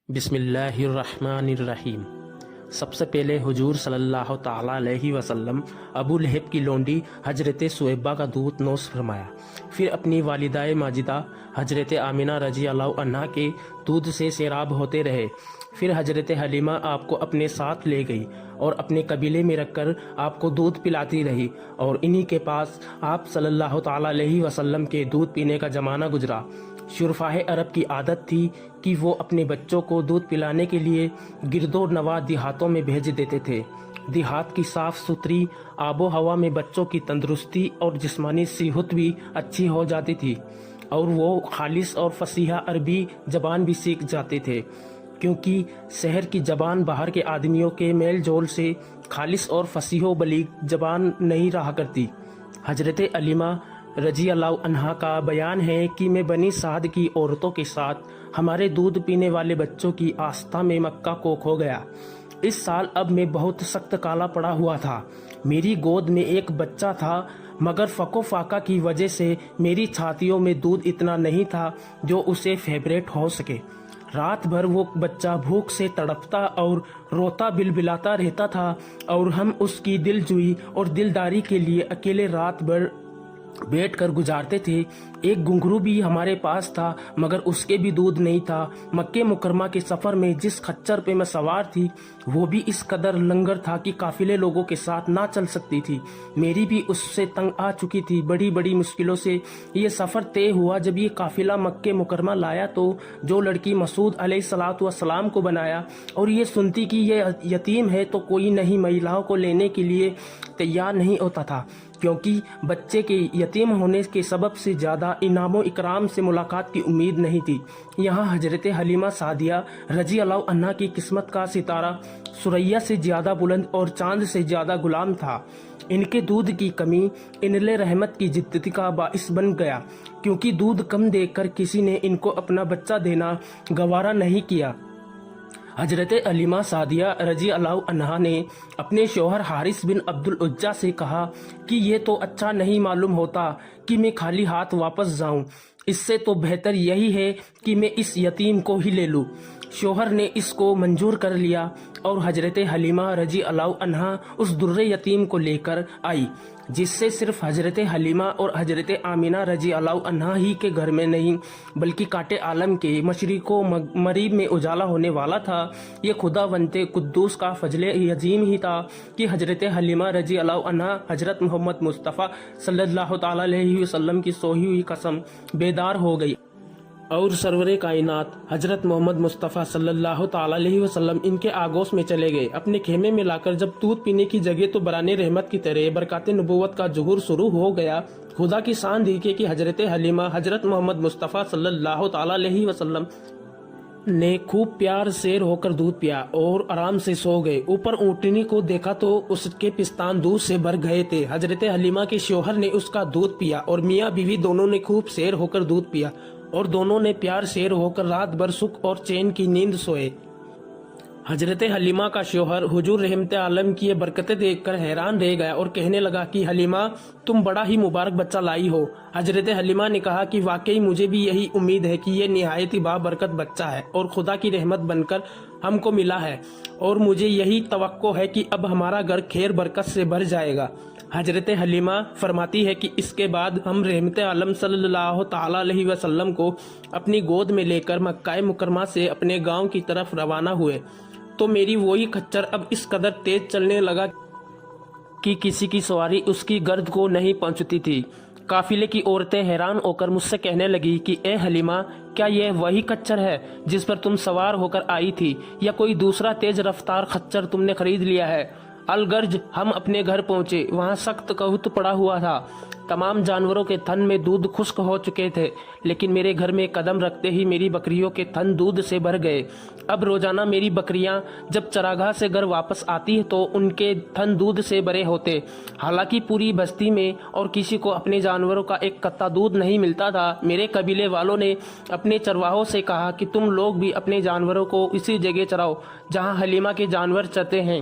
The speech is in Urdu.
بسم اللہ الرحمن الرحیم۔ سب سے پہلے حضور صلی اللہ تعالیٰ علیہ وسلم ابو لہب کی لونڈی حضرت سویبہ کا دودھ نوش فرمایا، پھر اپنی والدہ ماجدہ حضرت آمنہ رضی اللہ عنہا کے دودھ سے سیراب ہوتے رہے۔ پھر حضرت حلیمہ آپ کو اپنے ساتھ لے گئی اور اپنے قبیلے میں رکھ کر آپ کو دودھ پلاتی رہی، اور انہی کے پاس آپ صلی اللہ تعالیٰ علیہ وسلم کے دودھ پینے کا زمانہ گزرا۔ شرفاء عرب کی عادت تھی کہ وہ اپنے بچوں کو دودھ پلانے کے لیے گرد و نواح دیہاتوں میں بھیج دیتے تھے۔ دیہات کی صاف ستھری آب و ہوا میں بچوں کی تندرستی اور جسمانی صحت بھی اچھی ہو جاتی تھی، اور وہ خالص اور فصیح عربی زبان بھی سیکھ جاتے تھے، کیونکہ شہر کی زبان باہر کے آدمیوں کے میل جول سے خالص اور فصیح و بلیغ زبان نہیں رہا کرتی۔ حضرت علیمہ رضی اللہ عنہا کا بیان ہے کہ میں بنی سعد کی عورتوں کے ساتھ ہمارے دودھ پینے والے بچوں کی آستہ میں مکہ کو کھو گیا۔ اس سال اب میں بہت سخت کالا پڑا ہوا تھا۔ میری گود میں ایک بچہ تھا، مگر فقو فاقہ کی وجہ سے میری چھاتیوں میں دودھ اتنا نہیں تھا جو اسے فیبریٹ ہو سکے۔ رات بھر وہ بچہ بھوک سے تڑپتا اور روتا بلبلاتا رہتا تھا، اور ہم اس کی دل جوئی اور دلداری کے لیے اکیلے رات بھر بیٹھ کر گزارتے تھے۔ ایک گھنگرو بھی ہمارے پاس تھا، مگر اس کے بھی دودھ نہیں تھا۔ مکہ مکرمہ کے سفر میں جس خچر پہ میں سوار تھی وہ بھی اس قدر لنگر تھا کہ قافلے لوگوں کے ساتھ نہ چل سکتی تھی۔ میری بھی اس سے تنگ آ چکی تھی۔ بڑی بڑی مشکلوں سے یہ سفر طے ہوا۔ جب یہ قافلہ مکہ مکرمہ لایا تو جو لڑکی مسعود علیہ الصلوۃ والسلام کو بنایا اور یہ سنتی کہ یہ یتیم ہے تو کوئی نہیں مہیلاؤں کو لینے کے لیے تیار نہیں ہوتا تھا، کیونکہ بچے کے یتیم ہونے کے سبب سے زیادہ انعام و اکرام سے ملاقات کی امید نہیں تھی۔ یہاں حضرت حلیمہ سعدیہ رضی اللہ عنہا کی قسمت کا ستارہ ثریا سے زیادہ بلند اور چاند سے زیادہ غلام تھا۔ ان کے دودھ کی کمی انل رحمت کی جدتی کا باعث بن گیا، کیونکہ دودھ کم دے کر کسی نے ان کو اپنا بچہ دینا گوارا نہیں کیا۔ حضرت حلیمہ سعدیہ رضی اللہ عنہا نے اپنے شوہر حارث بن عبد العزیٰ سے کہا کہ یہ تو اچھا نہیں معلوم ہوتا کہ میں خالی ہاتھ واپس جاؤں، اس سے تو بہتر یہی ہے کہ میں اس یتیم کو ہی لے لوں۔ شوہر نے اس کو منظور کر لیا اور حضرت حلیمہ رضی اللہ عنہا اس در یتیم کو لے کر آئی، جس سے صرف حضرت حلیمہ اور حضرت آمنہ رضی اللہ عنہا ہی کے گھر میں نہیں بلکہ کاٹے عالم کے مشرق و مغرب میں اجالا ہونے والا تھا۔ یہ خداوند قدوس کا فضل عظیم ہی تھا کہ حضرت حلیمہ رضی اللہ عنہا حضرت محمد مصطفیٰ صلی اللہ تعالیٰ علیہ وسلم کی سوئی ہوئی قسم بیدار ہو گئی، اور سرور کائنات حضرت محمد مصطفیٰ صلی اللہ تعالیٰ علیہ وسلم ان کے آگوش میں چلے گئے۔ اپنے خیمے میں لا کر جب دودھ پینے کی جگہ تو بران رحمت کی طرح برکات نبوت کا ظہور شروع ہو گیا۔ خدا کی شان دیکھے کہ حضرت حلیمہ حضرت محمد مصطفیٰ صلی اللہ تعالیٰ علیہ وسلم نے خوب پیار سیر ہو کر دودھ پیا اور آرام سے سو گئے۔ اوپر اونٹنی کو دیکھا تو اس کے پستان دودھ سے بھر گئے تھے۔ حضرت حلیمہ کے شوہر نے اس کا دودھ پیا اور میاں بیوی دونوں نے خوب سیر ہو کر دودھ پیا، اور دونوں نے پیار سیر ہو کر رات بھر سکھ اور چین کی نیند سوئے۔ حضرت حلیمہ کا شوہر حضور رحمت عالم کی یہ برکتیں دیکھ کر حیران رہ گیا اور کہنے لگا کہ حلیمہ تم بڑا ہی مبارک بچہ لائی ہو۔ حضرت حلیمہ نے کہا کہ واقعی مجھے بھی یہی امید ہے کہ یہ نہایت ہی بابرکت بچہ ہے اور خدا کی رحمت بن کر ہم کو ملا ہے، اور مجھے یہی توقع ہے کہ اب ہمارا گھر خیر برکت سے بھر جائے گا۔ حضرت حلیمہ فرماتی ہے کہ اس کے بعد ہم رحمت عالم صلی اللہ تعالیٰ علیہ وسلم کو اپنی گود میں لے کر مکہ مکرمہ سے اپنے گاؤں کی طرف روانہ ہوئے، تو میری وہی خچر اب اس قدر تیز چلنے لگا کہ کسی کی سواری اس کی گرد کو نہیں پہنچتی تھی۔ قافلے کی عورتیں حیران ہو کر مجھ سے کہنے لگی کہ اے حلیمہ، کیا یہ وہی خچر ہے جس پر تم سوار ہو کر آئی تھی، یا کوئی دوسرا تیز رفتار خچر تم نے خرید لیا ہے؟ الگرج ہم اپنے گھر پہنچے، وہاں سخت قحط پڑا ہوا تھا۔ تمام جانوروں کے تھن میں دودھ خشک ہو چکے تھے، لیکن میرے گھر میں قدم رکھتے ہی میری بکریوں کے تھن دودھ سے بھر گئے۔ اب روزانہ میری بکریاں جب چراگاہ سے گھر واپس آتی تو ان کے تھن دودھ سے بھرے ہوتے۔ حالانکہ پوری بستی میں اور کسی کو اپنے جانوروں کا ایک قطرہ دودھ نہیں ملتا تھا۔ میرے قبیلے والوں نے اپنے چرواہوں سے کہا کہ تم لوگ بھی اپنے جانوروں کو اسی جگہ چراؤ جہاں حلیمہ کے جانور چرتے ہیں۔